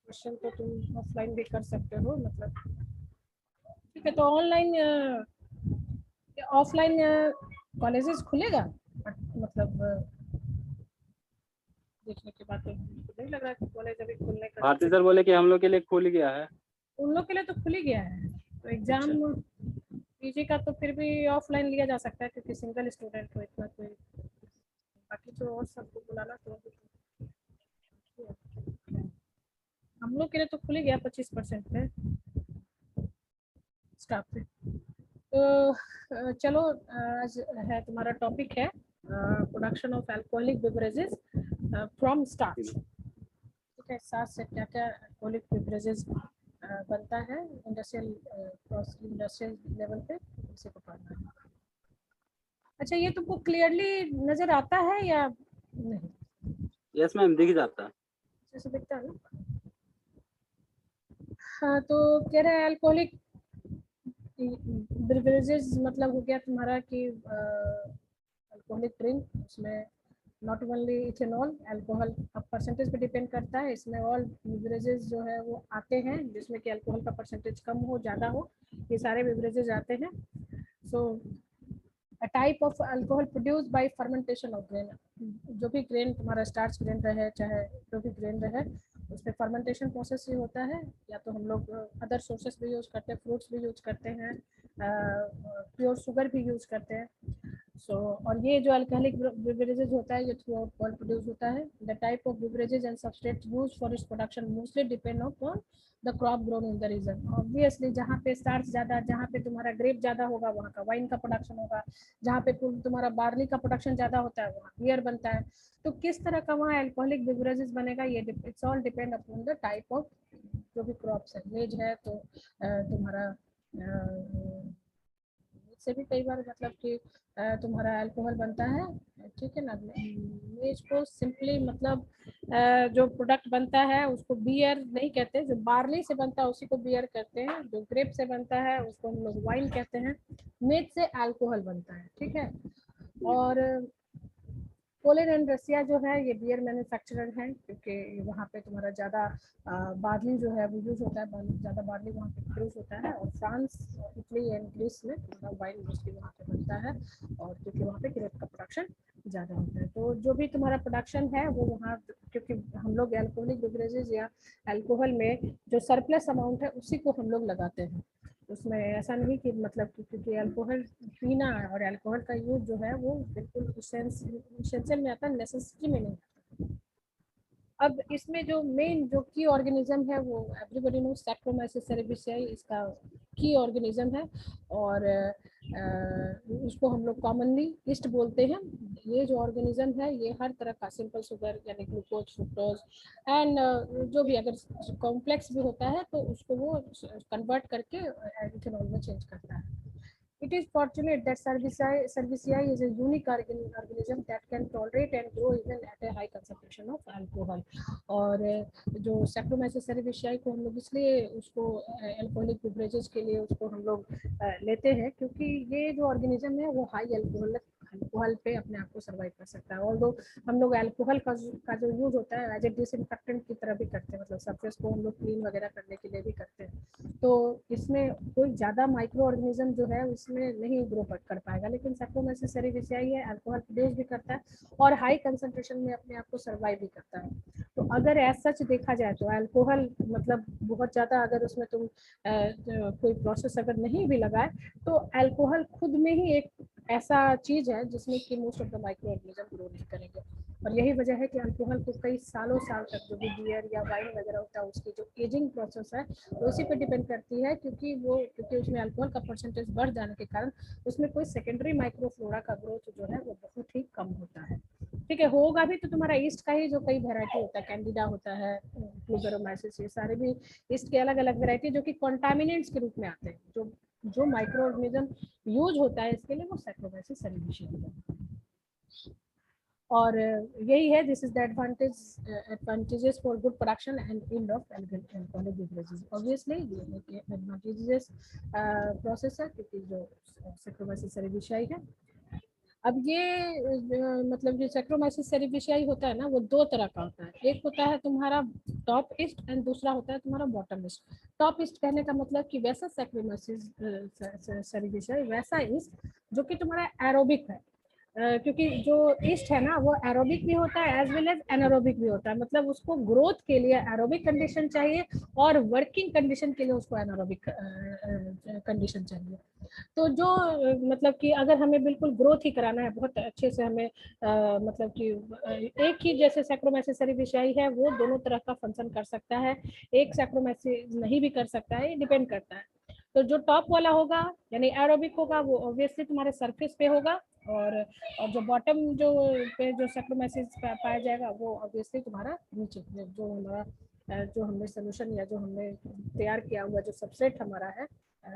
Question तो तुम offline भी कर सकते हो, मतलब ठीक है। तो ऑनलाइन ऑफलाइन कॉलेजेस खुलेगा, मतलब देखने के बाद तो नहीं लग रहा कि कॉलेज अभी खुलने का। भारती सर बोले कि हम लोग के लिए खुल गया है। उन लोग के लिए तो खुल ही गया है, तो एग्जाम पीजी का तो फिर भी ऑफलाइन लिया जा सकता है क्योंकि सिंगल स्टूडेंट हो, इतना कोई, बाकी तो और सबको बुलाना तो हम लोग के लिए तो खुल ही गया 25% पे स्टाफ पे। तो चलो, आज है तुम्हारा टॉपिक है production of alcoholic beverages from starch. ठीक है, स्टार्च से क्या क्या अल्कोहलिक बेवरेजेस बनता है इंडस्ट्रियल लेवल पे, इसी को पढ़ना है। अच्छा, ये तुमको क्लियरली नजर आता है या नहीं? यस मैम, दिख जाता है। जैसे दिखता है ना। हाँ, तो कह रहे हैं अल्कोहलिक बेवरेजेस मतलब हो गया तुम्हारा कि अल्कोहलिक ड्रिंक, उसमें नॉट ओनली इथेनॉल, अल्कोहल का परसेंटेज पे डिपेंड करता है। इसमें ऑल बेवरेजेस जो है वो आते हैं जिसमें कि अल्कोहल का परसेंटेज कम हो ज़्यादा हो, ये सारे बेवरेजेस आते हैं। So a type of alcohol produce by fermentation of grain, जो भी ग्रेन तुम्हारा स्टार्च ग्रेन रहे चाहे जो भी ग्रेन रहे, उसमें फर्मेंटेशन प्रोसेस ही होता है। या तो हम लोग अदर सोर्सेस भी यूज करते हैं, फ्रूट्स भी यूज करते हैं, प्योर शुगर भी यूज करते हैं। और ये जो अल्कोहलिक बेवरेजेस होता है ये थ्रू आउट वर्ल्ड प्रोड्यूस होता है। The type of beverages and substrate use for its production mostly depend on the crop grown in the region. Obviously जहाँ पे स्टार्च ज़्यादा, जहाँ पे तुम्हारा ग्रेप ज़्यादा होगा वहाँ का वाइन का प्रोडक्शन होगा, जहाँ पे तुम्हारा बार्ली का प्रोडक्शन ज़्यादा होता है वहाँ बियर बनता है। तो किस तरह का वहाँ अल्कोहलिक बेवरेजेस बनेगा, ये it's all depend upon the type of जो भी क्रॉप्स है। मेज है तो तुम्हारा से भी कई बार मतलब कि तुम्हारा अल्कोहल बनता है, ठीक है ना। मेज को सिंपली मतलब जो प्रोडक्ट बनता है उसको बियर नहीं कहते, जो बार्ली से बनता है उसी को बियर कहते हैं, जो ग्रेप से बनता है उसको हम लोग वाइन कहते हैं। मेज से अल्कोहल बनता है, ठीक है। और पोलैंड एंड रसिया जो है ये बियर मैन्युफैक्चरर हैं क्योंकि वहाँ पे तुम्हारा ज़्यादा बार्ली जो है वो यूज़ होता है, ज़्यादा बार्ली वहाँ पे प्रोड्यूस होता है। और फ्रांस, इटली एंड ग्रीस में तुम्हारा वाइन मोस्टली वहाँ पे बनता है, और क्योंकि वहाँ पे ग्रेप का प्रोडक्शन ज़्यादा होता है। तो जो भी तुम्हारा प्रोडक्शन है वो वहाँ, क्योंकि हम लोग अल्कोहलिक बेवरेजेस या अल्कोहल में जो सरप्लस अमाउंट है उसी को हम लोग लगाते हैं। उसमें ऐसा नहीं कि मतलब कि क्योंकि अल्कोहल पीना और अल्कोहल का यूज जो है वो बिल्कुल इसेंशियल में आता है, नेसेसिटी में नहीं आता। अब इसमें जो मेन जो की ऑर्गेनिज्म है वो एवरीबॉडी नो, सैक्रोमाइसिस सेरेविसियाई इसका की ऑर्गेनिज्म है। और उसको हम लोग कॉमनली ईस्ट बोलते हैं। ये जो ऑर्गेनिज्म है ये हर तरह का सिंपल शुगर यानी ग्लूकोज, फ्रुक्टोज एंड जो भी अगर कॉम्प्लेक्स भी होता है तो उसको वो कन्वर्ट करके इथेनॉल में चेंज करता है। It is fortunate that cerevisiae is a unique organism that can tolerate and grow even at a high concentration of alcohol. और जो Saccharomyces cerevisiae को हम लोग इसलिए उसको अल्कोहलिक बेवरेजेस के लिए उसको हम लोग लेते हैं क्योंकि ये जो ऑर्गेनिज्म है वो हाई अल्कोहल पे अपने आप को सर्वाइव कर सकता है। ऑल्दो हम लोग अल्कोहल का जो यूज होता है एज ए डिसइंफेक्टेंट की तरह भी करते हैं, मतलब सरफेस को हम लोग क्लीन वगैरह करने के लिए भी करते हैं। तो इसमें कोई ज़्यादा माइक्रो ऑर्गेनिज्म जो है उसमें नहीं ग्रो कर पाएगा, लेकिन सैक्रोमाइसिस सेरेविसियाई है अल्कोहल प्रोड्यूस भी करता है और हाई कंसंट्रेशन में अपने आप को सर्वाइव भी करता है। तो अगर एज सच देखा जाए तो अल्कोहल मतलब बहुत ज़्यादा अगर उसमें तुम कोई प्रोसेस अगर नहीं भी लगाए तो अल्कोहल खुद में ही एक ऐसा चीज़ है जिसमें कि most of the micro organism grow नहीं करेंगे। और यही वजह है कि अल्कोहल को कई सालों साल तक जो भी बियर या वाइन वगैरह होता है उसकी जो एजिंग प्रोसेस है वो उसी पे डिपेंड करती है, क्योंकि उसमें अल्कोहल का परसेंटेज बढ़ जाने के कारण उसमें कोई सेकेंडरी माइक्रोफ्लोरा का ग्रोथ जो है वो बहुत ही कम होता है। ठीक है, होगा भी तो तुम्हारा ईस्ट का ही जो कई वेराइटी होता है, कैंडिडा होता है, फ्लूगेरोमाइसिस, ये सारे भी ईस्ट के अलग अलग वेराइटी जो कि कॉन्टामिनेंट्स के रूप में आते हैं। जो माइक्रो ऑर्गेनिज्म यूज होता है इसके लिए वो सैक्रोमाइसिस सेरेविसियाई है। और यही है, this is the advantages for good production and yield of alcoholic beverages. Obviously ये एडवांटेजेस प्रोसेस है क्योंकि जो सैक्रोमाइसिस सेरेविसियाई है अब ये मतलब जो सैक्रोमाइसिस सेरिफिशियाई होता है ना, वो दो तरह का होता है। एक होता है तुम्हारा टॉप ईस्ट एंड दूसरा होता है तुम्हारा बॉटम ईस्ट। टॉप ईस्ट कहने का मतलब कि वैसा सैक्रोमाइसिस सेरिफिशियाई, वैसा ईस्ट जो कि तुम्हारा एरोबिक है। क्योंकि जो ईस्ट है ना वो एरोबिक भी होता है एज वेल एज एनारोबिक भी होता है। मतलब उसको ग्रोथ के लिए एरोबिक कंडीशन चाहिए और वर्किंग कंडीशन के लिए उसको एनारोबिक कंडीशन चाहिए। तो जो मतलब कि अगर हमें बिल्कुल ग्रोथ ही कराना है बहुत अच्छे से, हमें मतलब कि एक ही जैसे सैक्रोमाइसिस सेरिफिशियाई है वो दोनों तरह का फंक्शन कर सकता है, एक सैक्रोमाइसिस नहीं भी कर सकता है, ये डिपेंड करता है। तो जो टॉप वाला होगा यानी एरोबिक होगा वो ऑब्वियसली तुम्हारे सरफेस पे होगा, और जो बॉटम जो पे जो सैक्रोमाइसिस पाया जाएगा वो ऑब्वियसली तुम्हारा नीचे, जो हमारा जो हमने सोल्यूशन या जो हमने तैयार किया हुआ जो सबसेट हमारा है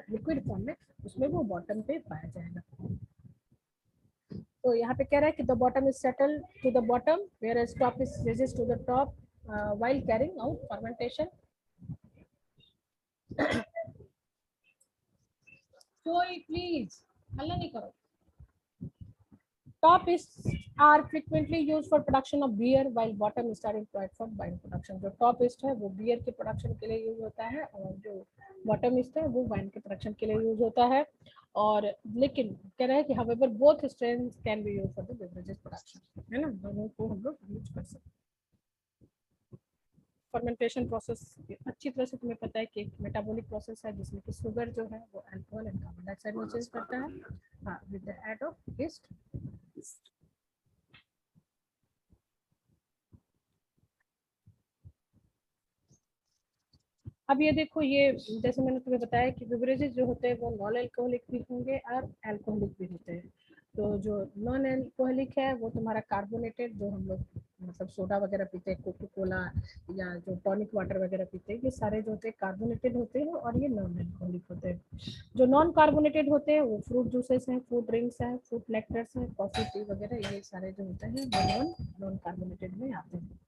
लिक्विड फॉर्म में, उसमें वो बॉटम पे पाया जाएगा। तो यहाँ पे कह रहा है कि the bottom is settle to the bottom whereas top is resist to the top while carrying out fermentation. कोई प्लीज हल्ला नहीं करो। Top is are frequently used for production of beer, while bottom is are employed for wine production. जो top ist है वो beer के production के लिए यूज होता है, और जो bottom ist है वो wine के production के लिए यूज होता है। और लेकिन कह रहा है कि however both strains can be used for the beverages production, है ना, दोनों को हम लोग यूज कर सकते हैं। फर्मेंटेशन प्रोसेस अच्छी तरह से तुम्हें पता है कि एक मेटाबॉलिक प्रोसेस है जिसमें कि शुगर जो है वो अल्कोहल एंड कार्बन डाइऑक्साइड में चेंज करता है, हाँ, with the add of east. अब ये देखो, ये जैसे मैंने तुम्हें बताया कि बेवरेजेस जो होते हैं वो नॉन अल्कोहलिक भी होंगे और अल्कोहलिक भी होते हैं। तो जो नॉन अल्कोहलिक है वो तुम्हारा कार्बोनेटेड, जो हम लोग मतलब सोडा वगैरह पीते हैं, कोको कोला या जो टॉनिक वाटर वगैरह पीते हैं, ये सारे जो होते हैं कार्बोनेटेड होते हैं और ये नॉन अल्कोहलिक होते हैं। जो नॉन कार्बोनेटेड होते हैं वो फ्रूट जूसेस हैं, फ्रूट ड्रिंक्स हैं, फ्रूट नेक्टर्स हैं, कॉफी टी वगैरह, ये सारे जो होते हैं वो नॉन कार्बोनेटेड में आते हैं।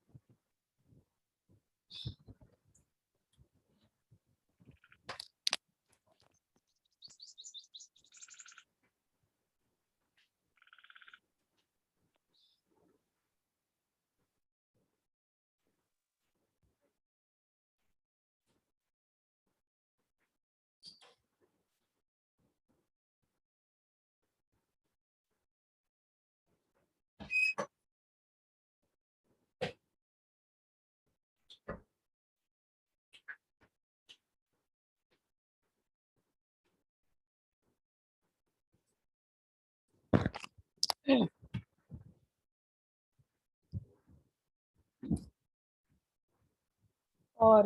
और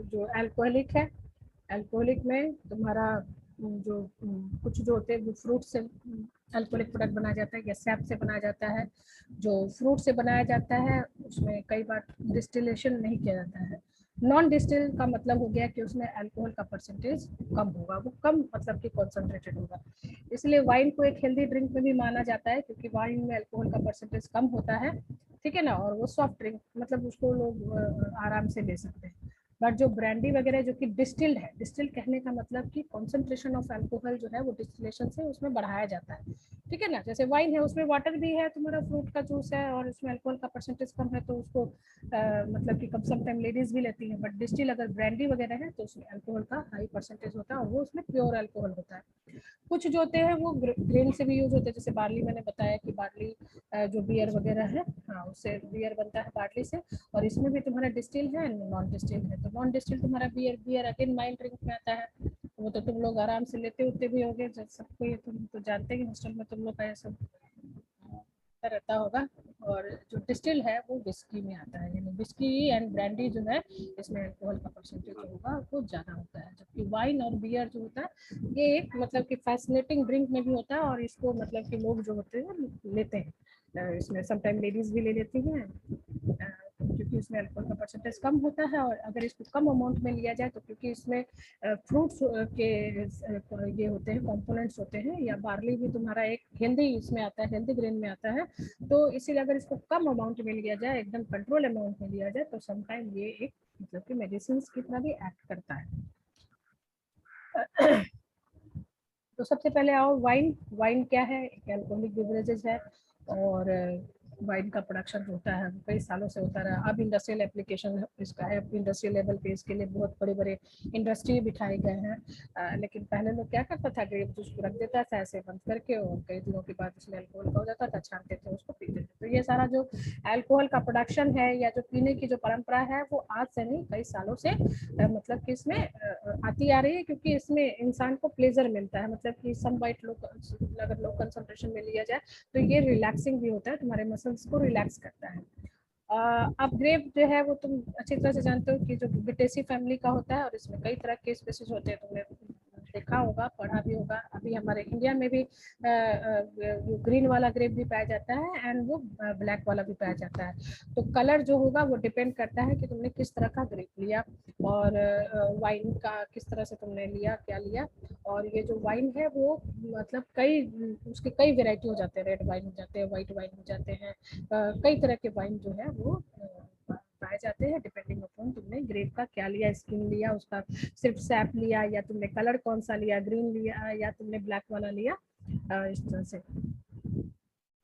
जो अल्कोहलिक है, अल्कोहलिक में तुम्हारा जो कुछ जो होते हैं वो फ्रूट से अल्कोहलिक प्रोडक्ट बनाया जाता है या सैप से बनाया जाता है। जो फ्रूट से बनाया जाता है उसमें कई बार डिस्टिलेशन नहीं किया जाता है। नॉन डिस्टिल का मतलब हो गया कि उसमें अल्कोहल का परसेंटेज कम होगा, वो कम मतलब कि कॉन्सेंट्रेटेड होगा। इसलिए वाइन को एक हेल्दी ड्रिंक में भी माना जाता है क्योंकि वाइन में अल्कोहल का परसेंटेज कम होता है, ठीक है ना, और वो सॉफ्ट ड्रिंक मतलब उसको लोग आराम से ले सकते हैं। बट जो ब्रांडी वगैरह जो कि डिस्टिल्ड है, डिस्टिल्ड कहने का मतलब कि कॉन्सेंट्रेशन ऑफ अल्कोहल जो है वो डिस्टिलेशन से उसमें बढ़ाया जाता है, ठीक है ना। जैसे वाइन है उसमें वाटर भी है, तुम्हारा फ्रूट का जूस है और उसमें अल्कोहल का परसेंटेज कम है, तो उसको मतलब कि कम सम टाइम लेडीज भी लेती है। बट डिस्टिल अगर ब्रांडी वगैरह है तो उसमें अल्कोहल का हाई परसेंटेज होता है और वो उसमें प्योर अल्कोहल होता है। कुछ जो होते हैं वो ग्रेन से भी यूज होते हैं, जैसे बार्ली, मैंने बताया कि बार्ली जो बियर वगैरह है, हाँ, उससे बियर बनता है बार्ली से। और इसमें भी तुम्हारा डिस्टिल है, नॉन डिस्टिल है। तो नॉन डिस्टिल तुम्हारा beer, beer again mild drink में आता है, वो तो तुम लोग आराम से लेते होते भी होगे, सबको ये तुम तो जानते ही, हॉस्टल में तुम लोग का ये सब रहता होगा। और जो डिस्टिल है वो विस्की में आता है, यानी विस्की एंड ब्रांडी जो है इसमें अल्कोहल का परसेंटेज जो होगा वो ज़्यादा होता है। जबकि वाइन और बियर जो होता है ये एक मतलब कि फैसिनेटिंग ड्रिंक में भी होता है, और इसको मतलब कि लोग जो होते हैं लेते हैं, इसमें समटाइम लेडीज भी ले लेती हैं क्योंकि इसमें अल्कोहल का परसेंटेज कम होता है। और अगर इसको कम अमाउंट में लिया जाए तो क्योंकि इसमें फ्रूट्स के ये होते हैं, कंपोनेंट्स होते हैं, या बार्ली भी तुम्हारा एक हेल्दी इसमें आता है, हेल्दी ग्रेन में आता है, तो इसीलिए अगर इसको कम अमाउंट में लिया जाए, एकदम कंट्रोल अमाउंट में लिया जाए, तो समटाइम ये एक मतलब कि मेडिसिन की तरह भी एक्ट करता है। तो सबसे पहले आओ वाइन। वाइन क्या है? एक अल्कोहलिक बेवरेजेस है, और वाइन का प्रोडक्शन होता है कई सालों से होता रहा। अब इंडस्ट्रियल एप्लीकेशन इसका है, इंडस्ट्रियल लेवल पे इसके लिए बहुत बड़े बड़े इंडस्ट्री बिठाए गए हैं। लेकिन पहले लोग क्या करता था, ग्रेप जूस को रख देता था ऐसे बंद करके, और कई दिनों के बाद उसमें अल्कोहल का हो जाता था, छानते थे उसको पीते थे। तो ये सारा जो अल्कोहल का प्रोडक्शन है या जो पीने की जो परंपरा है वो आज से नहीं कई सालों से मतलब कि इसमें आती आ रही है, क्योंकि इसमें इंसान को प्लेजर मिलता है। मतलब कि सम वाइट लो, अगर लो कंसंट्रेशन में लिया जाए तो ये रिलैक्सिंग भी होता है, तुम्हारे मसल्स को रिलैक्स करता है। अब ग्रेप जो है वो तुम अच्छी तरह से जानते हो कि जो बिटेसी फैमिली का होता है, और इसमें कई तरह के स्पीसीज होते हैं, तुमने देखा होगा, पढ़ा भी होगा। अभी हमारे इंडिया में भी ग्रीन वाला ग्रेप भी पाया जाता है, एंड वो ब्लैक वाला भी पाया जाता है। तो कलर जो होगा वो डिपेंड करता है कि तुमने किस तरह का ग्रेप लिया, और वाइन का किस तरह से तुमने लिया, क्या लिया। और ये जो वाइन है वो मतलब कई उसके कई वेराइटी हो जाते हैं, रेड वाइन हो जाते हैं, व्हाइट वाइन हो जाते हैं, कई तरह के वाइन जो है वो पाए जाते हैं, डिपेंडिंग अपॉन तुमने ग्रेप का क्या लिया, स्किन लिया उसका, सिर्फ सैप लिया, या तुमने कलर कौन सा लिया, ग्रीन लिया या तुमने ब्लैक वाला लिया, इस तरह से।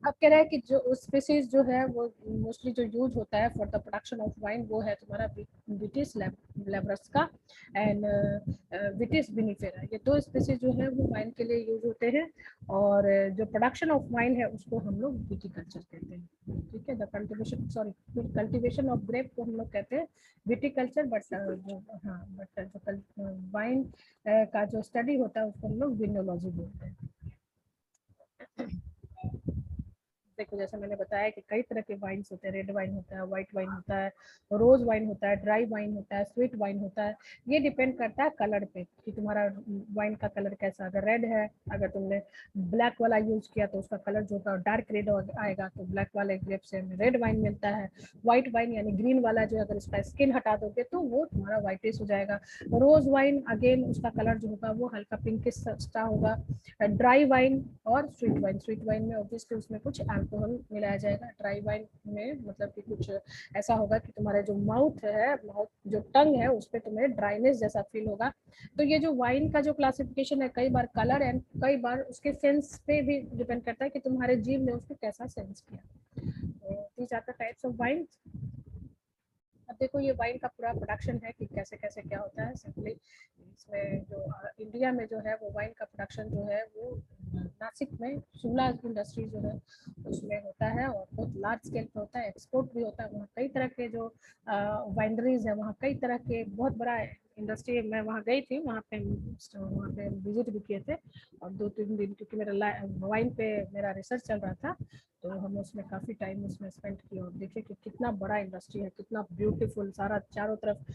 अब कह रहा है कि जो स्पीसीज जो है वो मोस्टली जो यूज होता है for the production of wine वो है तुम्हारा विटिस लेब्रस का एंड विटिस विनिफेरा। ये दो स्पीसीज जो है वो वाइन के लिए यूज होते हैं, और जो प्रोडक्शन ऑफ वाइन है उसको हम लोग विटिकल्चर कहते हैं। ठीक है, the cultivation, sorry, cultivation of grape को हम लोग कहते हैं विटिकल्चर, बट जो हाँ बट जो वाइन का जो स्टडी होता है उसको हम लोग विनोलॉजी बोलते हैं। देखो जैसे मैंने बताया कि कई तरह के वाइन्स होते हैं, रेड वाइन होता है, व्हाइट वाइन होता है, रोज वाइन होता है, ड्राई वाइन होता है, स्वीट वाइन होता है। ये डिपेंड करता है कलर पे कि तुम्हारा वाइन का कलर कैसा। अगर रेड है, अगर तुमने ब्लैक वाला यूज किया तो उसका कलर जो होगा डार्क रेड आएगा, तो ब्लैक वाले ग्रेप से हमें रेड वाइन मिलता है। व्हाइट वाइन यानी ग्रीन वाला जो अगर इसका स्किन हटा दोगे तो वो तुम्हारा व्हाइटिश हो जाएगा। रोज वाइन अगेन उसका कलर जो होगा वो हल्का पिंकिश सा होगा। ड्राई वाइन और स्वीट वाइन, स्वीट वाइन में ऑब्वियसली उसमें कुछ अल्कोहल मिलाया जाएगा। ड्राई वाइन में मतलब कि कुछ ऐसा होगा कि तुम्हारा जो माउथ है, माउथ जो टंग है उस पर तुम्हें ड्राइनेस जैसा फील होगा। तो ये जो वाइन का जो क्लासिफिकेशन है, कई बार कलर एंड कई बार उसके सेंस पे भी डिपेंड करता है कि तुम्हारे जीभ ने उसको कैसा सेंस किया। तो these are the types of wine. अब देखो ये वाइन का पूरा प्रोडक्शन है कि कैसे कैसे क्या होता है। सिंपली इसमें जो इंडिया में जो है वो वाइन का प्रोडक्शन जो है वो नासिक में सूला इंडस्ट्री जो है उसमें होता है, और बहुत लार्ज स्केल पे होता है, एक्सपोर्ट भी होता है। वहाँ कई तरह के जो वाइनरीज है, वहाँ कई तरह के बहुत बड़ा इंडस्ट्री। मैं वहाँ गई थी, वहाँ पे विजिट भी किए थे, और 2-3 दिन, क्योंकि मेरा वाइन पे मेरा रिसर्च चल रहा था, तो हम उसमें काफ़ी टाइम उसमें स्पेंड किया, और देखे कि कितना बड़ा इंडस्ट्री है, कितना ब्यूटीफुल सारा चारों तरफ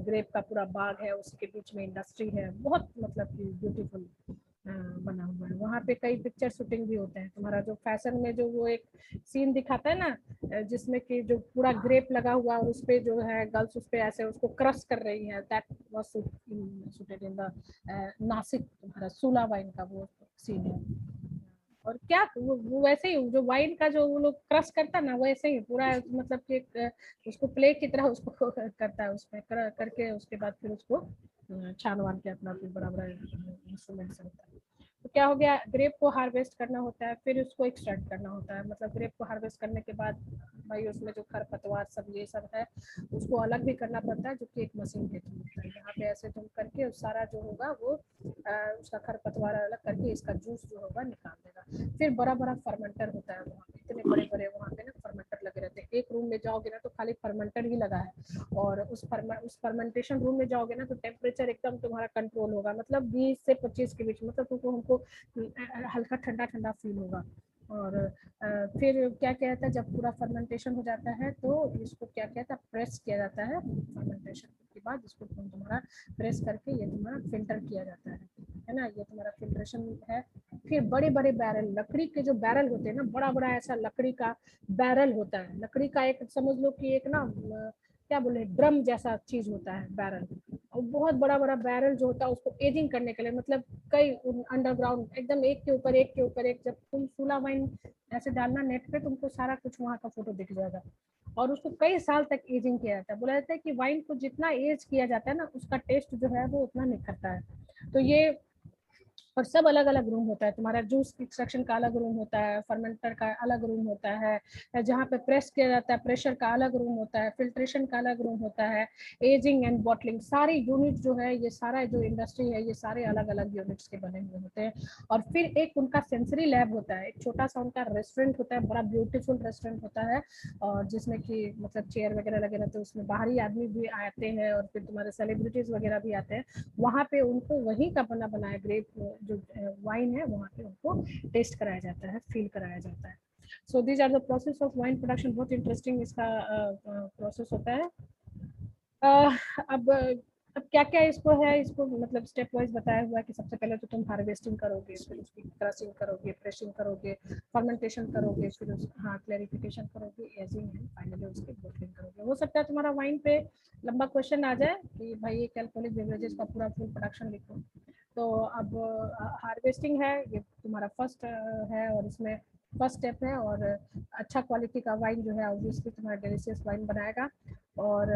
ग्रेप का पूरा बाग है, उसके बीच में इंडस्ट्री है, बहुत मतलब कि ब्यूटीफुल बना हुआ है। वहाँ पे कई पिक्चर शूटिंग भी होते हैं। तुम्हारा जो फैशन में जो वो एक सीन दिखाता है ना, जिसमें कि जो पूरा ग्रेप लगा हुआ और उस पे जो है गर्ल्स उस पे ऐसे उसको क्रश कर रही है, that was shooted in the Nashik, तुम्हारा सूला वाइन का वो सीन है। और क्या वो वैसे ही जो वाइन का जो वो लोग क्रश करता है ना, वैसे ही पूरा मतलब कि उसको प्ले की तरह उसको करता है, उसमें करके उसके बाद फिर उसको छान वान के अपना फिर बड़ा बड़ा इंस्ट्रूमेंट से होता है। तो क्या हो गया, ग्रेप को हार्वेस्ट करना होता है, फिर उसको एक्सट्रैक्ट करना होता है। मतलब ग्रेप को हार्वेस्ट करने के बाद भाई उसमें जो खरपतवार सब ये सब है उसको अलग भी करना पड़ता है, जो कि एक मशीन के थ्रू होता है। यहाँ पे ऐसे तुम करके सारा जो होगा वो उसका खरपतवार अलग करके इसका जूस जो होगा निकाल देगा। फिर बड़ा बड़ा फर्मेंटर होता है वहाँ पे, इतने बड़े बड़े वहाँ पे ना फर्मेंटर लगे रहते हैं। एक रूम में जाओगे ना तो खाली फर्मेंटर ही लगा है, और उस फर्मेंटेशन रूम में जाओगे ना तो टेम्परेचर एकदम तुम्हारा कंट्रोल होगा, मतलब 20 से 25 के बीच, मतलब तुमको हमको हल्का ठंडा ठंडा फील होगा। और फिर क्या कहता है, जब पूरा फर्मेंटेशन हो जाता है तो इसको क्या कहता है, प्रेस किया जाता है। फर्मेंटेशन के बाद इसको तुम्हारा प्रेस करके ये तुम्हारा फिल्टर किया जाता है ना, ये तुम्हारा फिल्ट्रेशन है। फिर बड़े बड़े बैरल, लकड़ी के जो बैरल होते हैं ना, बड़ा बड़ा ऐसा लकड़ी का बैरल होता है, लकड़ी का एक समझ लो कि एक ना क्या बोले ड्रम जैसा चीज होता है बैरल, और बहुत बड़ा बड़ा बैरल जो होता है उसको एजिंग करने के लिए, मतलब कई अंडरग्राउंड एकदम एक के ऊपर एक के ऊपर एक, जब तुम सूला वाइन ऐसे डालना नेट पे तुमको सारा कुछ वहाँ का फोटो दिख जाएगा। और उसको कई साल तक एजिंग किया जाता है। बोला जाता है कि वाइन को जितना एज किया जाता है ना उसका टेस्ट जो है वो उतना निखरता है। तो ये और सब अलग अलग रूम होता है। तुम्हारा जूस एक्सट्रैक्शन का अलग रूम होता है, फर्मेंटर का अलग रूम होता है, जहाँ पे प्रेस किया जाता है प्रेशर का अलग रूम होता है, फिल्ट्रेशन का अलग रूम होता है, एजिंग एंड बॉटलिंग, सारी यूनिट जो है ये सारा जो इंडस्ट्री है ये सारे अलग अलग यूनिट्स के बने हुए होते हैं। और फिर एक उनका सेंसरी लैब होता है, एक छोटा सा उनका रेस्टोरेंट होता है, बड़ा ब्यूटीफुल रेस्टोरेंट होता है, और जिसमें कि मतलब चेयर वगैरह लगे रहते हैं, उसमें बाहरी आदमी भी आते हैं और फिर तुम्हारे सेलिब्रिटीज वगैरह भी आते हैं। वहाँ पे उनको वहीं का बना बनाया ग्रेप जो वाइन है वहाँ पे उनको टेस्ट कराया जाता है, फील कराया जाता है। So these are the process of wine production. बहुत इंटरेस्टिंग इसका प्रोसेस होता है। अब क्या क्या इसको है, इसको मतलब स्टेप वाइज बताया हुआ है कि सबसे पहले तो तुम हार्वेस्टिंग करोगे, फिर उसकी क्रशिंग करोगे, प्रेसिंग करोगे, फर्मेंटेशन करोगे, फिर हाँ क्लैरिफिकेशन करोगे, एजिंग एंड फाइनली उसकी बोटलिंग करोगे। हो सकता है तुम्हारा वाइन पे लंबा क्वेश्चन आ जाए कि भाई एक अल्कोहलिक बेवरेजेस का पूरा फुल प्रोडक्शन लिखो। तो अब हार्वेस्टिंग है, ये तुम्हारा फर्स्ट है और इसमें फर्स्ट स्टेप है, और अच्छा क्वालिटी का वाइन जो है ऑब्वियसली तुम्हारा डिलीशियस वाइन बनाएगा। और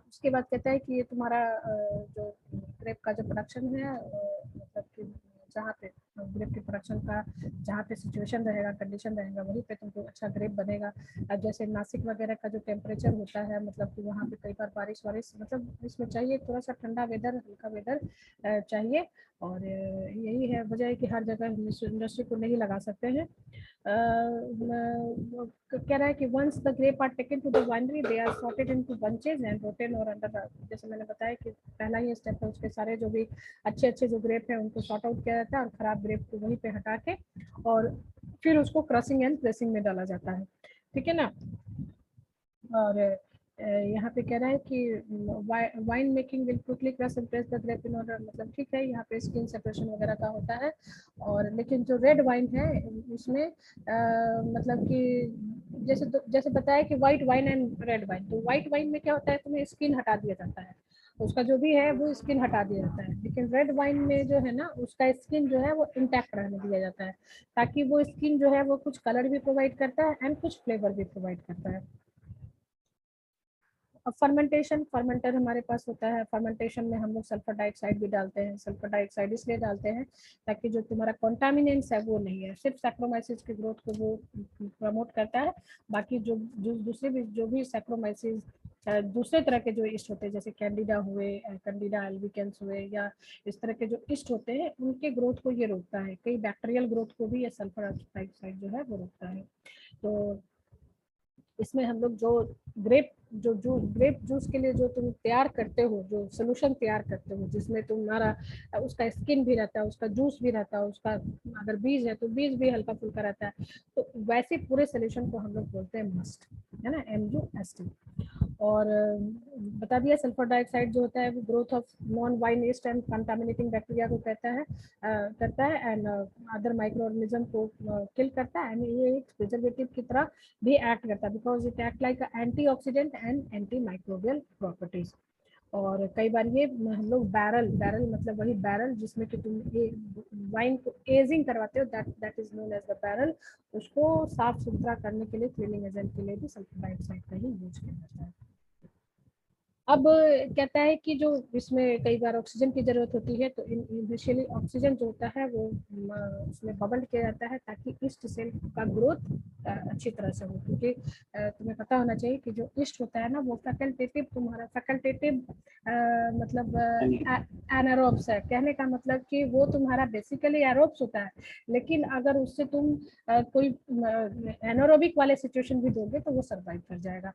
उसके बाद कहता है कि ये तुम्हारा जो ग्रेप का जो प्रोडक्शन है, मतलब कि जहाँ पे ग्रेप के प्रोडक्शन का जहाँ पे सिचुएशन रहेगा, कंडीशन रहेगा, वहीं पे तुमको अच्छा ग्रेप बनेगा। अब जैसे नासिक वगैरह का जो टेम्परेचर होता है, मतलब कि वहाँ पे कई बार बारिश वारिश, मतलब इसमें चाहिए थोड़ा सा ठंडा वेदर, हल्का वेदर चाहिए। और यही है वजह है कि हर जगह इंडस्ट्री को नहीं लगा सकते हैं। कह रहा है कि once the grape are taken to the winery they are sorted into bunches and rotten और अंडर, जैसे मैंने बताया कि पहला ही स्टेप है, उसके सारे जो भी अच्छे अच्छे जो ग्रेप है उनको सॉर्ट आउट किया जाता है, और खराब ग्रेप को वहीं पे हटा के और फिर उसको क्रशिंग एंड प्रेसिंग में डाला जाता है। ठीक है ना। और यहाँ पे कह रहा है कि wine making will quickly crush and press the grape in order, मतलब ठीक है यहाँ पे स्किन सेपरेशन वगैरह का होता है। और लेकिन जो रेड वाइन है उसमें मतलब कि जैसे बताया कि white wine and red wine, तो व्हाइट वाइन में क्या होता है, तुम्हें स्किन हटा दिया जाता है, उसका जो भी है वो स्किन हटा दिया जाता है। लेकिन रेड वाइन में जो है ना उसका स्किन जो है वो इंटैक्ट रहने दिया जाता है, ताकि वो स्किन जो है वो कुछ कलर भी प्रोवाइड करता है एंड कुछ फ्लेवर भी प्रोवाइड करता है। अब फर्मेंटर हमारे पास होता है। फर्मेंटेशन में हम लोग सल्फर डाइऑक्साइड भी डालते हैं। सल्फर डाइऑक्साइड इसलिए डालते हैं ताकि जो तुम्हारा कॉन्टामिनेंट्स है वो नहीं है, सिर्फ सैक्रोमाइसिस की ग्रोथ को वो प्रमोट करता है। बाकी जो दूसरे भी जो भी सैक्रोमाइसिस दूसरे तरह के जो ईस्ट होते हैं, जैसे कैंडिडा हुए, कैंडिडा अल्बिकेंस हुए, या इस तरह के जो ईस्ट होते हैं उनके ग्रोथ को ये रोकता है। कई बैक्टीरियल ग्रोथ को भी ये सल्फर डाइऑक्साइड जो है वो रोकता है। तो इसमें हम लोग जो ग्रेप जूस के लिए जो तुम तैयार करते हो, जो सोल्यूशन तैयार करते हो, जिसमें तुम्हारा उसका स्किन भी रहता है, उसका जूस भी रहता है, उसका अगर बीज है तो बीज भी हल्का फुल्का रहता है, तो वैसे पूरे सोल्यूशन को हम लोग बोलते हैं मस्ट, है ना, MUST। और बता दिया सल्फर डाइऑक्साइड जो होता है वो growth of non wine east and contaminating bacteria को करता है एंड अदर माइक्रो ऑर्गेनिज्म को किल करता है, एंड ये एक प्रिजर्वेटिव की तरह भी एक्ट करता है, because it act like antioxidant and anti microbial properties. और कई बार ये हम लोग बैरल मतलब वही बैरल जिसमें कि तुम ये वाइन को एजिंग करवाते हो, that is known as the barrel, उसको साफ सुथरा करने के लिए क्लीनिंग एजेंट के लिए भी सल्फर डाइऑक्साइड का ही यूज किया जाता है। अब कहता है कि जो इसमें कई बार ऑक्सीजन की जरूरत होती है, तो इनिशियली ऑक्सीजन जो होता है वो उसमें बबल किया जाता है ताकि ईस्ट सेल का ग्रोथ अच्छी तरह से हो, क्योंकि तुम्हें पता होना चाहिए कि जो ईस्ट होता है ना वो फैकल्टेटिव, तुम्हारा फैकल्टेटिव मतलब एनारोब्स है। कहने का मतलब कि वो तुम्हारा बेसिकली एरोब्स होता है, लेकिन अगर उससे तुम कोई एनारोबिक वाले सिचुएशन भी दोगे तो वो सर्वाइव कर जाएगा।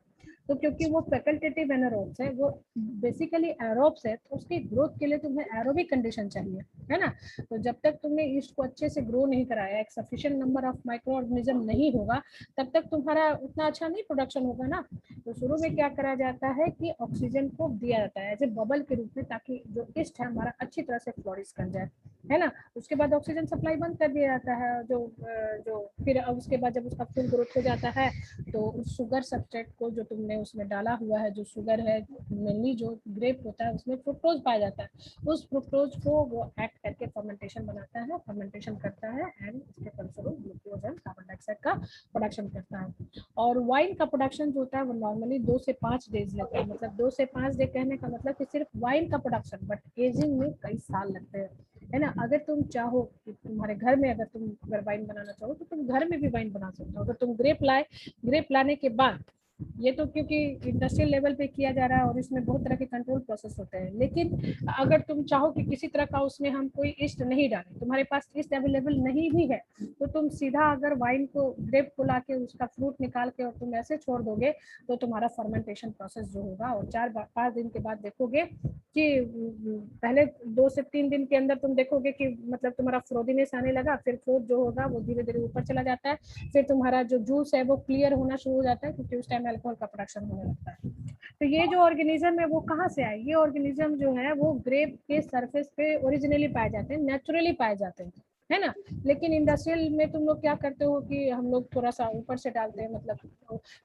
तो क्योंकि वो फैकल्टेटिव एनारोब्स है, वो बेसिकली एरोब्स है, तो उसकी ग्रोथ के लिए तुम्हें एरोबिक कंडीशन चाहिए, है ना। तो जब तक तुमने ईस्ट को अच्छे से ग्रो नहीं कराया, एक sufficient number of micro organism नहीं होगा, तब तक तुम्हारा उतना अच्छा नहीं प्रोडक्शन होगा ना। तो शुरू में क्या करा जाता है कि ऑक्सीजन को दिया जाता है एज ए बबल के रूप में, ताकि जो ईस्ट है हमारा अच्छी तरह से फ्लोरिश कर जाए, है ना। उसके बाद ऑक्सीजन सप्लाई बंद कर दिया जाता है, जो फिर उसके बाद जब उसका फुल ग्रोथ हो जाता है तो उस शुगर सब्सट्रेट को जो तुमने उसमें डाला हुआ है, जो शुगर है मेनली जो ग्रेप होता है उसमें फ्रुक्टोज पाया जाता है, उस फ्रुक्टोज को वो एक्ट करके फर्मेंटेशन बनाता है, फर्मेंटेशन करता है एंड इसके फलस्वरूप ग्लूकोज एंड कार्बन डाइऑक्साइड का प्रोडक्शन करता है। और वाइन का प्रोडक्शन जो होता है वो नॉर्मली 2 से 5 डेज लगता है। मतलब 2 से 5 डे कहने का मतलब कि सिर्फ वाइन का प्रोडक्शन, बट एजिंग में कई साल लगते हैं। है ना। अगर तुम चाहो कि तुम्हारे घर में अगर वाइन बनाना चाहो तो तुम घर में भी वाइन बना सकते हो। अगर तुम ग्रेप लाने के बाद, ये तो क्योंकि इंडस्ट्रियल लेवल पे किया जा रहा है और इसमें बहुत तरह के कंट्रोल प्रोसेस होते हैं, लेकिन अगर तुम चाहो कि किसी तरह का उसमें हम कोई ईस्ट नहीं डालें, तुम्हारे पास ईस्ट अवेलेबल नहीं भी है, तो तुम सीधा अगर वाइन को, ग्रेप को लाके उसका फ्रूट निकाल के और तुम ऐसे छोड़ दोगे तो तुम्हारा फर्मेंटेशन प्रोसेस जो होगा, और 4-5 दिन के बाद देखोगे कि पहले 2 से 3 दिन के अंदर तुम देखोगे कि मतलब तुम्हारा फ्रोदीनेस आने लगा, फिर फ्रूट जो होगा वो धीरे धीरे ऊपर चला जाता है, फिर तुम्हारा जो जूस है वो क्लियर होना शुरू हो जाता है, क्योंकि उस टाइम अल्कोहल का प्रोडक्शन होने लगता है। तो ये जो ऑर्गेनिज्म है वो कहाँ से आए? ये ऑर्गेनिज्म जो है वो ग्रेप के सरफेस पे ओरिजिनली पाए जाते हैं, नेचुरली पाए जाते हैं, है ना। लेकिन इंडस्ट्रियल में तुम लोग क्या करते हो कि हम लोग थोड़ा सा ऊपर से डालते हैं, मतलब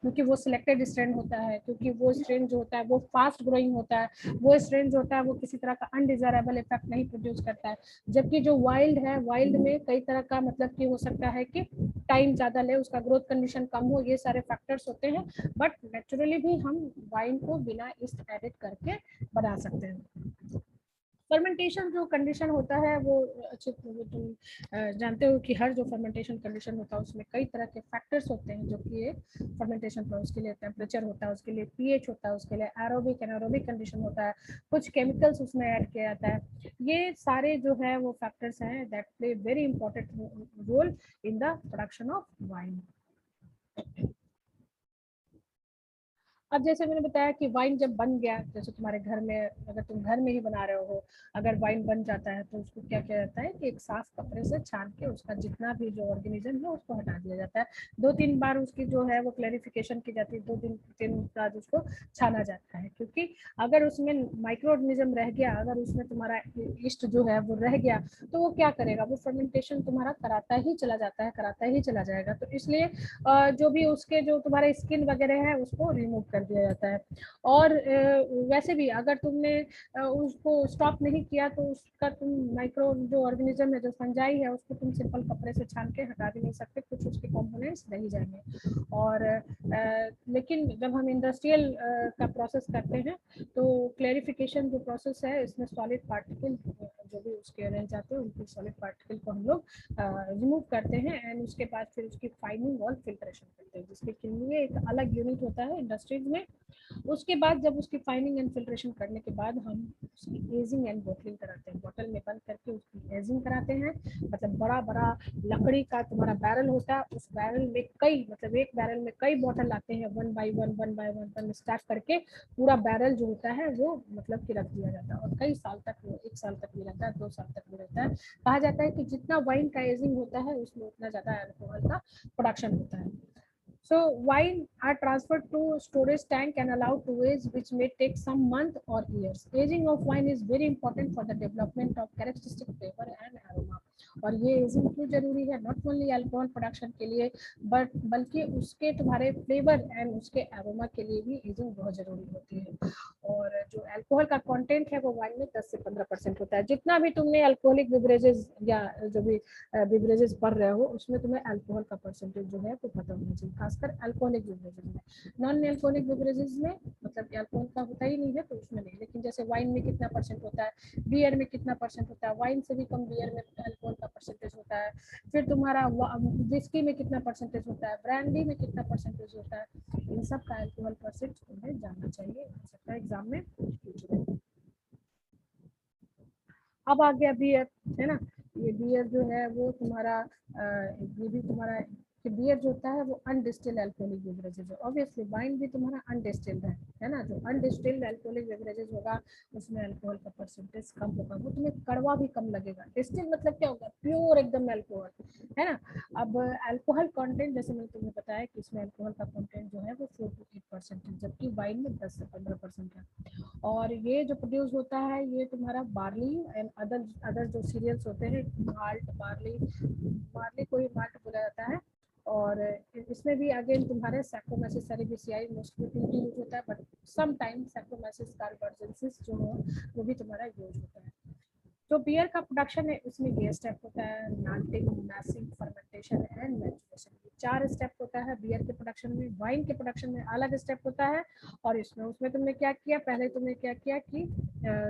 क्योंकि वो सिलेक्टेड स्ट्रेन होता है, क्योंकि वो स्ट्रेन जो होता है वो फास्ट ग्रोइंग होता है, वो स्ट्रेन जो होता है वो किसी तरह का अनडिजायरेबल इफेक्ट नहीं प्रोड्यूस करता है। जबकि जो वाइल्ड है, वाइल्ड में कई तरह का मतलब कि हो सकता है कि टाइम ज्यादा ले, उसका ग्रोथ कंडीशन कम हो, ये सारे फैक्टर्स होते हैं। बट नेचुरली भी हम वाइन को बिना ईस्ट एडिट करके बना सकते हैं। फर्मेंटेशन जो कंडीशन होता है वो अच्छे, वो तुम जानते हो कि हर जो फर्मेंटेशन कंडीशन होता है उसमें कई तरह के फैक्टर्स होते हैं, जो कि ये फर्मेंटेशन पर, उसके लिए टेम्परेचर होता है, उसके लिए पीएच होता है, उसके लिए एरोबिक एनारोबिक कंडीशन होता है, कुछ केमिकल्स उसमें ऐड किया जाता है। ये सारे जो है वो फैक्टर्स हैं that play very important role in the production of wine. अब जैसे मैंने बताया कि वाइन जब बन गया, जैसे तुम्हारे घर में, अगर तुम घर में ही बना रहे हो, अगर वाइन बन जाता है तो उसको क्या किया जाता है कि एक साफ कपड़े से छान के उसका जितना भी जो ऑर्गेनिज्म है उसको हटा दिया जाता है। 2-3 बार उसकी जो है वो क्लैरिफिकेशन की जाती है, 2 दिन 3 बाद उसको छाना जाता है, क्योंकि अगर उसमें माइक्रो ऑर्गेनिज्म रह गया, अगर उसमें तुम्हारा ईस्ट जो है वो रह गया, तो वो क्या करेगा, वो फर्मेंटेशन तुम्हारा कराता ही चला जाता है, कराता ही चला जाएगा। तो इसलिए जो भी उसके जो तुम्हारे स्किन वगैरह है उसको रिमूव कर दिया जाता है। और वैसे भी अगर तुमने उसको स्टॉप नहीं किया तो उसका तुम माइक्रो जो ऑर्गेनिज्म है, जो फंजाई है, उसको तुम सिंपल कपड़े से छान के हटा भी नहीं सकते, कुछ उसके कंपोनेंट्स रह जाएंगे। और लेकिन जब हम इंडस्ट्रियल का प्रोसेस करते हैं तो क्लेरिफिकेशन जो प्रोसेस है, इसमें सॉलिड पार्टिकल जो भी उसके रह जाते हैं, उनके सॉलिड पार्टिकल को हम लोग रिमूव करते हैं, एंड उसके बाद फिर उसकी फाइनिंग और फिल्ट्रेशन करते हैं, जिसके लिए एक अलग यूनिट होता है इंडस्ट्रीज में। उसके बाद जब उसकी फाइनिंग एंड फिल्ट्रेशन करने के बाद हम उसकी एजिंग एंड बोटलिंग कराते हैं, बोतल में बंद करके उसकी एजिंग कराते हैं। मतलब बड़ा बड़ा लकड़ी का तुम्हारा बैरल होता है, उस बैरल में कई, मतलब एक बैरल में कई बोतल आते हैं, 1 बाय 1 स्टार्ट करके पूरा बैरल जो होता है वो मतलब कि रख दिया जाता है, और कई साल तक, वो 1 साल तक भी रहता है, 2 साल तक भी रहता है। कहा जाता है कि जितना वाइन का एजिंग होता है उसमें उतना ज्यादा अल्कोहल का प्रोडक्शन होता है। So wine are transferred to storage tank and allowed to age, which may take some month or years. Aging of wine is very important for the development of characteristic flavor and aroma. और ये ageing क्यों जरूरी है? Not only alcohol production के लिए, but बल्कि उसके तुम्हारे फ्लेवर एंड उसके एरोमा के लिए भी एजिंग बहुत जरूरी होती है। और जो अल्कोहल का कंटेंट है वो वाइन में 10 से 15% होता है। जितना भी तुमने अल्कोहलिक बिवरेजेस या जो भी बिवरेजेस पढ़ रहे हो उसमें तुम्हें अल्कोहल का परसेंटेज जो है वो पता होना चाहिए, खासकर अल्कोहलिक बिवरेजेस में। नॉन अल्कोहलिक बिवरेजेस में मतलब कि अल्कोहल का होता ही नहीं है तो उसमें नहीं, लेकिन जैसे वाइन में कितना परसेंट होता है, बियर में कितना परसेंट होता है, वाइन से भी कम बियर में अल्कोहल का परसेंटेज होता है, फिर तुम्हारा विस्की में कितना परसेंटेज होता है, ब्रांडी में कितना परसेंटेज होता है, इन सब का अल्कोहल परसेंट तुम्हें जानना चाहिए, हो सकता है एग्जाम में पूछ रहे। अब आ गया बियर, है ना। ये बियर जो है वो तुम्हारा ये भी तुम्हारा कि बियर जो होता है वो अनडिस्टिल्ड अल्कोहलिक बेवरेजेस है। ऑब्वियसली वाइन भी तुम्हारा अनडिस्टिल्ड है ना। जो अनडिस्टिल्ड अल्कोहलिक बेवरेजेस होगा उसमें अल्कोहल का परसेंटेज कम होगा, वो तुम्हें कड़वा भी कम लगेगा। डिस्टिल मतलब क्या होगा? प्योर एकदम अल्कोहल, है ना। अब अल्कोहल कंटेंट जैसे मैंने तुम्हें बताया कि इसमें अल्कोहल का कंटेंट जो है वो 4 to 8% है, जबकि वाइन में 10 से 15% है। और ये जो प्रोड्यूस होता है ये तुम्हारा बार्ली एंड अदर जो सीरियल्स होते हैं, माल्ट, बार्ली, बार्ली को ही माल्ट बोला जाता है। और इसमें भी अगेन तुम्हारे सैक्रोमैसिस सेरेबिसियाई मोस्टली यूज होता है, बट सम टाइम सैक्रोमैसिस कार्बोजेंसिस जो है वो भी तुम्हारा यूज होता है। जो बियर का प्रोडक्शन है उसमें ये स्टेप होता है, malting, मैसिंग, fermentation and maturation. 4 step होता है बियर के प्रोडक्शन में। वाइन के प्रोडक्शन में अलग स्टेप होता है। और इसमें उसमें तुमने क्या किया, पहले तुमने क्या किया कि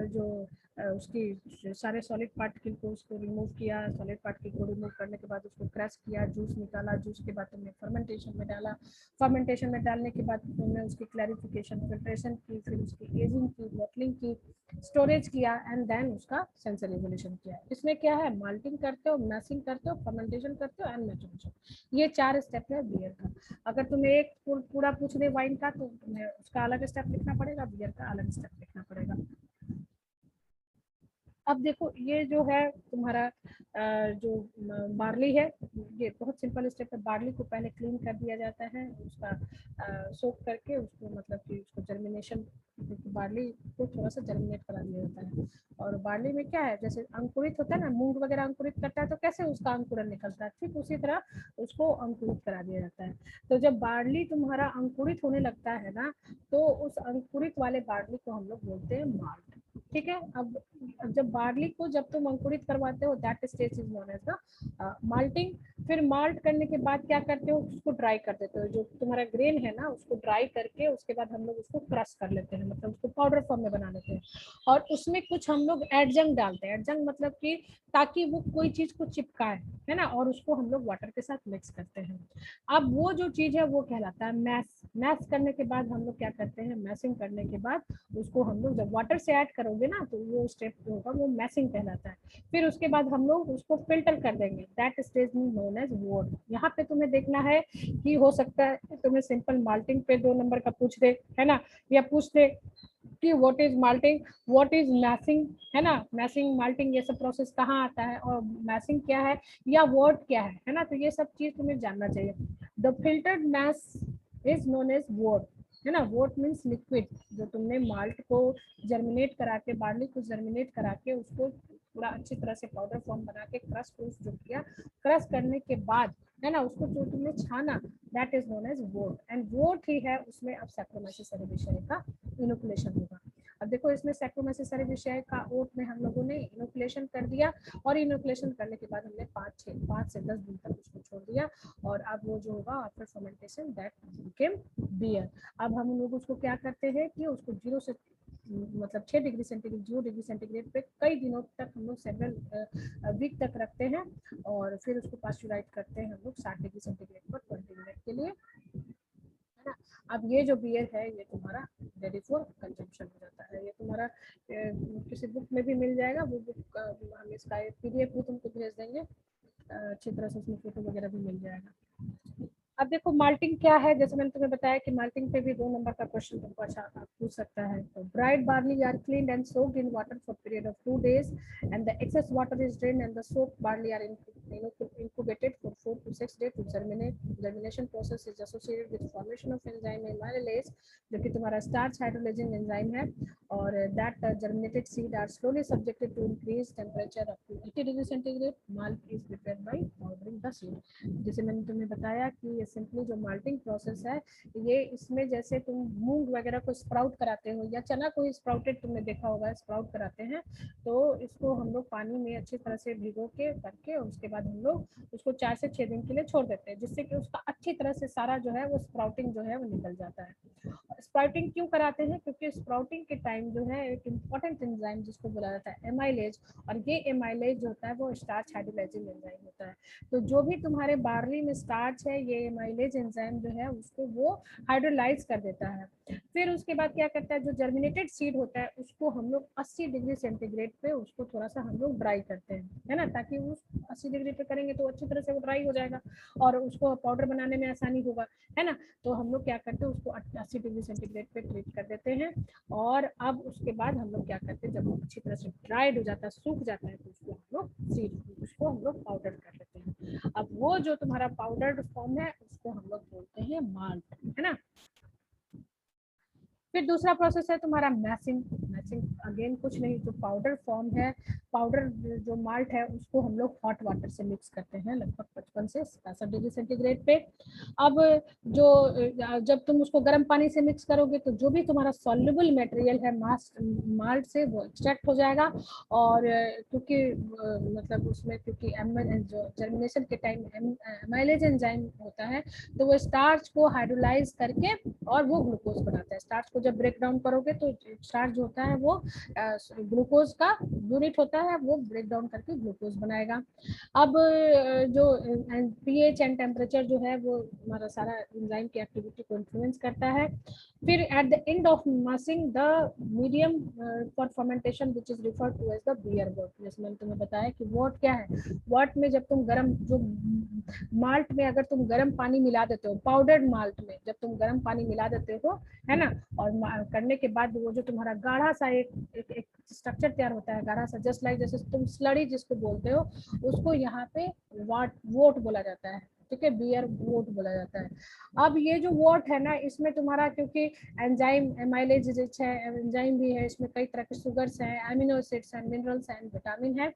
जो उसकी सारे सॉलिड पार्टिकल को उसको रिमूव किया, सॉलिड पार्टिकल को रिमूव करने के बाद उसको क्रश किया, जूस निकाला, जूस के बाद तुमने फर्मेंटेशन में डाला, फर्मेंटेशन में डालने के बाद तुमने उसकी क्लैरिफिकेशन, फिल्ट्रेशन की, फिर उसकी एजिंग की, बॉटलिंग की, स्टोरेज किया एंड देन उसका सेंसर इवोल्यूशन किया। इसमें क्या है, माल्टिंग करते हो, मैसिंग करते हो, फर्मेंटेशन करते हो एंड मैचुरेशन, ये 4 स्टेप है बियर का। अगर तुम्हें एक पूरा पूछ दे वाइन का तो तुम्हें उसका अलग स्टेप लिखना पड़ेगा, बियर का अलग स्टेप लिखना पड़ेगा। अब देखो ये जो है तुम्हारा जो बार्ली है, ये बहुत सिंपल स्टेप है। बार्ली को पहले क्लीन कर दिया जाता है, उसका सोक करके उसको मतलब कि उसको जर्मिनेशन, बार्ली को थोड़ा सा जर्मिनेट करा दिया जाता है। और बार्ली में क्या है, जैसे अंकुरित होता है ना, मूंग वगैरह अंकुरित करता है तो कैसे उसका अंकुरन निकलता है, ठीक उसी तरह उसको अंकुरित करा दिया जाता है। तो जब बार्ली तुम्हारा अंकुरित होने लगता है ना, तो उस अंकुरित वाले बार्ली को हम लोग बोलते हैं माल्ट। ठीक है। अब जब बार्ली को जब तुम अंकुरित करवाते हो, that stage is known as the malting. फिर माल्ट करने के बाद क्या करते हो, उसको ड्राई कर देते हो, जो तुम्हारा ग्रेन है ना उसको ड्राई करके उसके बाद हम लोग उसको क्रश कर लेते हैं, मतलब उसको पाउडर फॉर्म में बना लेते हैं। और उसमें कुछ हम लोग एडजंग डालते हैं, एडजंग मतलब कि ताकि वो कोई चीज को चिपकाए, है ना, और उसको हम लोग वाटर के साथ मिक्स करते हैं। अब वो जो चीज है वो कहलाता है मैस। मैस करने के बाद हम लोग क्या करते हैं, मैसिंग करने के बाद उसको हम लोग जब वाटर से ऐड करोगे ना तो वो स्टेप जो होगा वो मैसिंग कहलाता है। फिर उसके बाद हम लोग उसको फिल्टर कर देंगे, that stage known as wort. यहाँ पे तुम्हें देखना है कि हो सकता है तुम्हें सिंपल माल्टिंग पे 2 नंबर का पूछ दे, है ना, या पूछ दे कि what is malting, what is मैसिंग, है ना, मैसिंग माल्टिंग ये सब प्रोसेस कहाँ आता है, और मैसिंग क्या है या वर्ड क्या है ना, तो ये सब चीज तुम्हें जानना चाहिए। The filtered mash is known as wort, है ना। वोट मीन्स लिक्विड, जो तुमने माल्ट को जर्मिनेट करा के, बार्ली को जर्मिनेट करा के उसको पूरा अच्छी तरह से पाउडर फॉर्म बना के क्रश प्रूफ जो किया, क्रश करने के बाद, है ना, उसको जो तुमने छाना, that is known as wort. And wort ही है उसमें अब सैक्रोमाइसिस सेरेविशियाई का इनोकुलेशन होगा। अब देखो इसमें सैक्रोमाइसिस सेरेविशियाई का ओट में हम लोगों ने इनोकुलेशन कर दिया, और इनोकुलेशन करने के बाद हमने 5 से 10 दिन तक उसको छोड़ दिया, और अब वो जो होगा after fermentation that became beer. अब हम लोग उसको क्या करते हैं कि उसको 0 से मतलब 6 डिग्री सेंटीग्रेड, 0 डिग्री सेंटीग्रेड पे कई दिनों तक हम लोग सेवरल वीक तक रखते हैं, और फिर उसको पास्चुराइज करते हैं हम लोग 60 डिग्री सेंटीग्रेड पर 20 मिनट के लिए, है ना। अब ये जो बियर है ये तुम्हारा रेडी फॉर कंजम्पशन हो जाता है। ये तुम्हारा किसी बुक में भी मिल जाएगा, वो बुक हम इसका पीडीएफ भी तुमको भेज देंगे, अच्छी तरह से उसमें फोटो वगैरह भी मिल जाएगा। अब देखो माल्टिंग क्या है, जैसे मैंने तुम्हें बताया कि माल्टिंग पे भी 2 नंबर का क्वेश्चन तुमको अच्छा पूछ सकता है। तो dried barley are cleaned and soaked in water for period of 2 days and the excess water is drained and the soaked barley are incubated for 4 to 6 days to germinate. Germination process is associated with formation of enzyme amylase, जो कि तुम्हारा starch hydrolysing enzyme है, और that germinated seed are slowly subjected to increased temperature up to 80 degree centigrade. Malt is prepared by powdering the seed. जैसे मैंने तुम्हें बताया कि ये सिंपली जो माल्टिंग प्रोसेस है, ये इसमें जैसे तुम मूंग वगैरह को स्प्राउट कराते हो या चना को ही स्प्राउटेड तुमने देखा होगा स्प्राउट कराते हैं, तो इसको हम लोग पानी में अच्छी तरह से भिगो के करके उसके बाद हम लोग उसको 4 से 6 दिन के लिए छोड़ देते हैं, जिससे कि उसका अच्छी तरह से सारा जो है वो स्प्राउटिंग जो है वो निकल जाता है। स्प्राउटिंग क्यों कराते हैं, क्योंकि स्प्राउटिंग के टाइम जो है एक इम्पॉर्टेंट एंजाइम जिसको बोला जाता है एमाइलेज, और ये एमाइलेज जो होता है वो स्टार्च हाइड्रोलाइजिंग एंजाइम होता है। तो जो भी तुम्हारे बार्ली में स्टार्च है, ये एमाइलेज एंजाइम जो है उसको वो हाइड्रोलाइज कर देता है। फिर उसके बाद क्या करता है, जो जर्मिनेटेड सीड होता है उसको हम लोग 80 डिग्री सेंटीग्रेड पे उसको थोड़ा सा हम लोग ड्राई करते हैं, है ना, ताकि वो 80 डिग्री पे करेंगे तो अच्छी तरह से वो ड्राई हो जाएगा और उसको पाउडर बनाने में आसानी होगा, है ना। तो हम लोग क्या करते हैं, उसको 80 डिग्री सेंटीग्रेड पे ट्रीट कर देते हैं, और अब उसके बाद हम लोग क्या करते हैं, जब वो अच्छी तरह से ड्राइड हो जाता है, सूख जाता है, तो उसको हम लोग सीड, उसको हम लोग पाउडर कर लेते हैं। अब वो जो तुम्हारा पाउडर्ड फॉर्म है उसको हम लोग बोलते हैं माल्ट, है ना। फिर दूसरा प्रोसेस है तुम्हारा मैसिंग। मैसिंग अगेन कुछ नहीं, जो पाउडर फॉर्म है, पाउडर जो माल्ट है उसको हम लोग हॉट वाटर से मिक्स करते हैं लगभग 55 से 67 डिग्री सेंटीग्रेड पे। अब जो जब तुम उसको गर्म पानी से मिक्स करोगे तो जो भी तुम्हारा सॉल्युबल मटेरियल है माल्ट से वो एक्सट्रैक्ट हो जाएगा, और क्योंकि मतलब उसमें क्योंकि जो जर्मिनेशन के टाइम एमाइलेज एंजाइम होता है, तो वो स्टार्च को हाइड्रोलाइज करके और वो ग्लूकोज बनाता है। स्टार्च को जब ब्रेक डाउन करोगे तो स्टार्च जो होता है वो ग्लूकोज का यूनिट होता है वो ब्रेक डाउन करके ग्लूकोज बनाएगा। अब जो पीएच एंड टेम्परेचर जो है वो हमारा सारा एंजाइम की एक्टिविटी को इन्फ्लुएंस करता है। फिर at the end of mashing the medium for fermentation which is referred to as the beer wort. जैसे मैंने तुम्हें बताया कि वॉट क्या है, वॉट में जब तुम गर्म जो माल्ट में अगर तुम गर्म पानी मिला देते हो, पाउडर्ड माल्ट में जब तुम गर्म पानी मिला देते हो, है ना, और करने के बाद वो जो तुम्हारा गाढ़ा सा एक स्ट्रक्चर तैयार होता है, गाढ़ा सा, जस्ट लाइक जैसे तुम स्लरी जिसको बोलते हो उसको यहाँ पे वोट बोला जाता है, ठीक है, बियर वोट बोला जाता है। अब ये जो वोट है ना, इसमें तुम्हारा क्योंकि एंजाइम एमाइलेज रिच है, एंजाइम भी है, इसमें कई तरह के शुगर्स हैं, अमीनो एसिड्स हैं, मिनरल्स हैं, विटामिन है।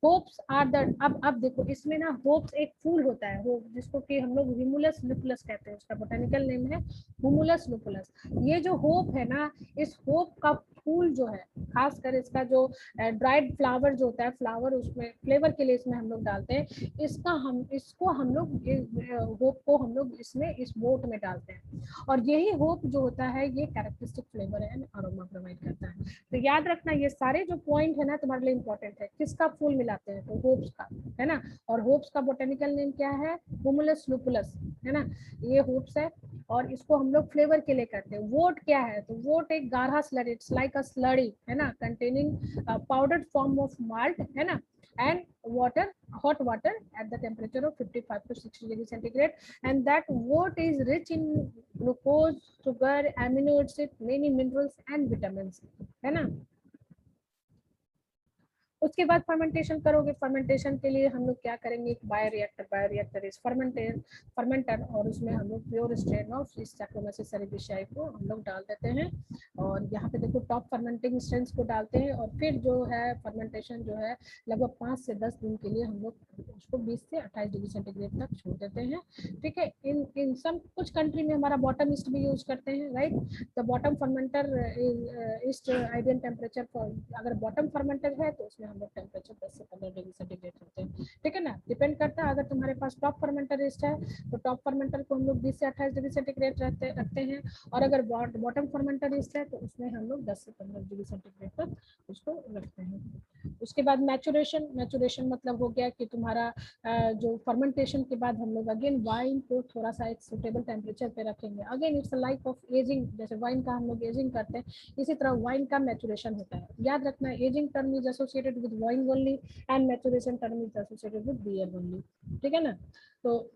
होप्स आर द, अब देखो इसमें ना होप्स एक फूल होता है, होप जिसको कि हम लोग हुमुलस लुपुलस कहते हैं, उसका बोटेनिकल नेम है हुमुलस लुपुलस। ये जो होप है ना, इस होप का फूल जो है, खासकर इसका जो ड्राइड फ्लावर जो होता है, फ्लावर उसमें फ्लेवर के लिए इसमें हम लोग डालते हैं, इसको हम लोग होप को हम लोग इसमें इस वोट में डालते हैं, और यही होप जो होता है ये characteristic flavour and aroma provide करता है। तो याद रखना ये सारे जो पॉइंट है ना तुम्हारे लिए इंपॉर्टेंट है। किसका फूल मिलाते हैं, तो होप्स का, है ना, और होप्स का बोटेनिकल नेम क्या है, हुमुलस लुपुलस, है ना, ये होप्स है, और इसको हम लोग फ्लेवर के लिए करते हैं। वोट क्या है, तो वोट एक गाढ़ा slurry, it's like a slurry, है ना, containing powdered form of malt, है ना, and water, hot water at the temperature of 55 to 60 degrees centigrade, and that wort is rich in glucose, sugar, amino acids, many minerals and vitamins, है ना। उसके बाद fermentation करोगे, fermentation के लिए हम लोग क्या करेंगे, एक बायोरिएक्टर इज फर्मेंटर, और उसमें हम लोग प्योर स्ट्रेन ऑफ सैक्रोमेसिस सेरेबिशियाई को हम लोग डाल देते हैं, और यहाँ पे देखो टॉप फर्मेंटिंग स्ट्रेंस को डालते हैं, और फिर जो है फर्मेंटेशन जो है लगभग 5 से 10 दिन के लिए हम लोग उसको 20 से 28 डिग्री सेंटीग्रेड तक छोड़ देते हैं, ठीक है। इन सब कुछ कंट्री में हमारा बॉटम ईस्ट भी यूज करते हैं, right. The bottom fermenter east ideal temperature for, अगर बॉटम फर्मेंटर है तो उसमें हम लोग टेम्परेचर 10 से 15 डिग्री सेंटीग्रेड होते हैं, ठीक है ना, डिपेंड करता है। अगर तुम्हारे पास टॉप फर्मेंटर ईस्ट है तो टॉप फर्मेंटर को हम लोग 20 से 28 डिग्री सेंटीग्रेड रखते हैं, और अगर बॉटम फर्मेंटर ईस्ट है तो उसमें हम लोग 10 से 15 डिग्री सेंटीग्रेड तक उसको रखते हैं। उसके बाद मैचुरेशन मतलब हो गया कि तुम्हारा जो फर्मेंटेशन के बाद हम लोग अगेन वाइन को थोड़ा सा एक सुटेबल टेम्परेचर पे रखेंगे, again it's a like of ageing, जैसे वाइन का हम लोग एजिंग करते हैं, इसी तरह वाइन का मैचुरेशन होता है। याद रखना ageing term is associated with wine only and maturation term is associated with beer only, ठीक है ना। तो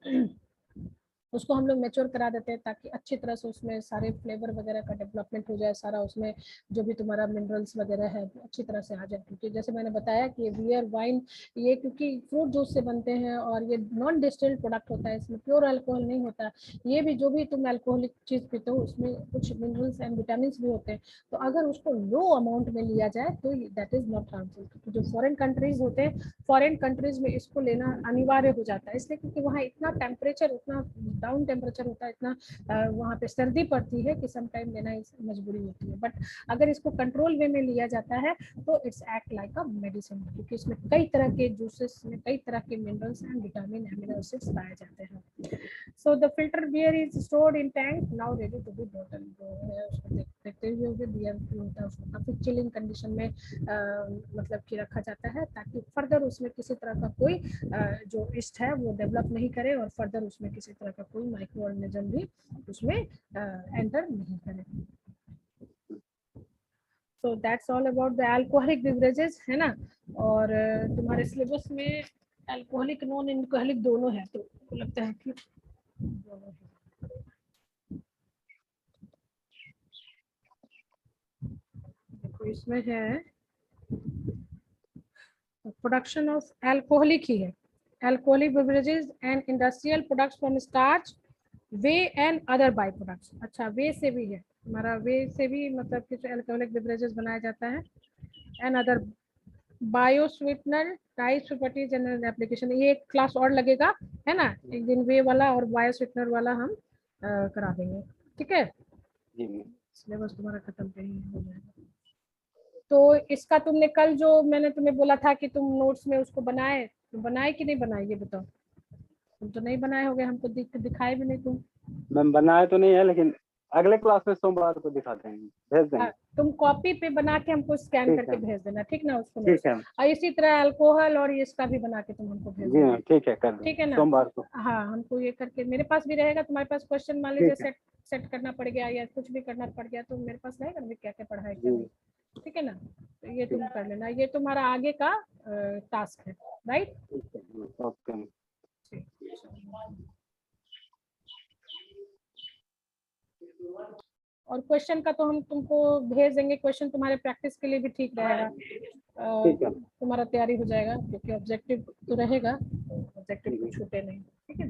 उसको हम लोग मैच्योर करा देते हैं ताकि अच्छी तरह से उसमें सारे फ्लेवर वगैरह का डेवलपमेंट हो जाए, सारा उसमें जो भी तुम्हारा मिनरल्स वगैरह है अच्छी तरह से आ जाए, क्योंकि जैसे मैंने बताया कि बियर वाइन ये क्योंकि फ्रूट जूस से बनते हैं और ये नॉन डिस्टिल्ड प्रोडक्ट होता है, इसमें प्योर अल्कोहल नहीं होता। ये भी जो भी तुम अल्कोहलिक चीज़ पीते हो उसमें कुछ मिनरल्स एंड विटामिन भी होते हैं, तो अगर उसको लो अमाउंट में लिया जाए तो दैट इज नॉट हार्मफुल। क्योंकि जो फॉरेन कंट्रीज होते हैं, फॉरेन कंट्रीज में इसको लेना अनिवार्य हो जाता है, इसलिए क्योंकि वहाँ इतना टेम्परेचर, उतना डाउन टेम्परेचर होता है, इतना वहाँ पे सर्दी पड़ती है कि सम टाइम लेना मजबूरी होती है। बट अगर इसको कंट्रोल वे में लिया जाता है तो it's act like a medicine, क्योंकि इसमें कई तरह के जूसेस में कई तरह के minerals and vitamin amino acids पाए जाते हैं। So the filter beer is stored in tank now ready to be bottle. जो है उसको देखते हुए बियर होता है उसको काफी चिलिंग कंडीशन में मतलब कि रखा जाता है, ताकि फर्दर उसमें किसी तरह का कोई जो ईस्ट है वो डेवलप नहीं करे, और फर्दर उसमें किसी तरह का कोई माइक्रो ऑर्गेनिज्म भी उसमें एंटर नहीं करे। So that's all about the alcoholic beverages, है ना। और तुम्हारे सिलेबस में अल्कोहलिक नॉन अल्कोहलिक दोनों है, तो लगता है कि दोनों है। देखो इसमें है प्रोडक्शन ऑफ अल्कोहलिक ही है, alcoholic beverages and industrial products from starch, way and other by products. अच्छा वे से भी है हमारा, वे से भी मतलब कि अल्कोहलिक बेवरेजेस बनाया जाता है, and other bio sweetener types properties and application. ये एक क्लास और लगेगा, है ना, एक दिन वे वाला और बायो स्वीटनर वाला हम करा देंगे, ठीक है। सिलेबस तुम्हारा खत्म पे ही हो जाएगा। तो इसका तुमने कल जो मैंने तुम्हें बोला था कि तुम नोट्स में उसको बनाए, तो बनाए कि नहीं बनाए ये बताओ। तुम तो नहीं बनाए होगे, हमको दिखाए भी नहीं तुम। मैम बनाया तो नहीं है, लेकिन अगले क्लास में सोमवार को दिखाते हैं, भेज देंगे। तुम कॉपी पे बना के हमको स्कैन ठीक करके है। भेज देना, ठीक ना उसको। ठीक है और इसी तरह अल्कोहल और इसका भी बना के तुम हमको भेज जी देना। मैम, ठीक है, कर ठीक देंगे है ना। सोमवार को। हाँ, हमको ये करके मेरे पास भी रहेगा, तुम्हारे पास क्वेश्चन मान लीजिए ठीक है। सेट करना पड़ गया या कुछ भी करना पड़ गया तो मेरे पास रहेगा ना क्या क्या पढ़ा है क्या जी नहीं। ठीक है ना, तो ये तुम कर लेना, ये तुम्हारा आगे का टास्क है, राइट। ठीक है, ओके मैम। और क्वेश्चन का तो हम तुमको भेज देंगे, क्वेश्चन तुम्हारे प्रैक्टिस के लिए भी ठीक रहेगा। ठीक है। तुम्हारा तैयारी हो जाएगा क्योंकि ऑब्जेक्टिव तो रहेगा, ऑब्जेक्टिव तो छूटे नहीं। ठीक है।